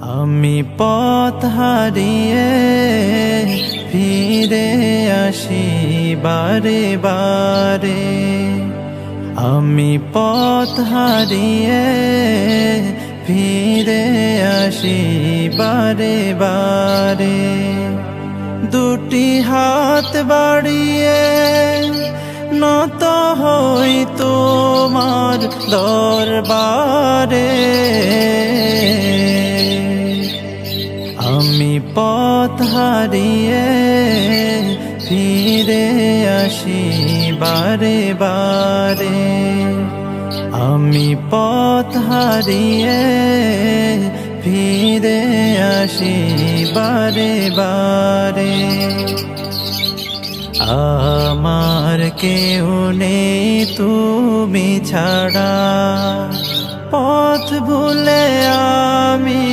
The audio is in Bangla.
আমি পথ হারিয়ে ফিরে আসি বারে বারে। আমি পথ হারিয়ে ফিরে আসি বারে বারে। দুটি হাত বাড়িয়ে নত হই তোমার দরবারে। আমি পথ হারিয়ে ফিরে আসি বারে বারে। আমি পথ হারিয়ে ফিরে আসি বারে বারে। আমার কেউ নেই তুমি ছাড়া, পথ ভুলে আমি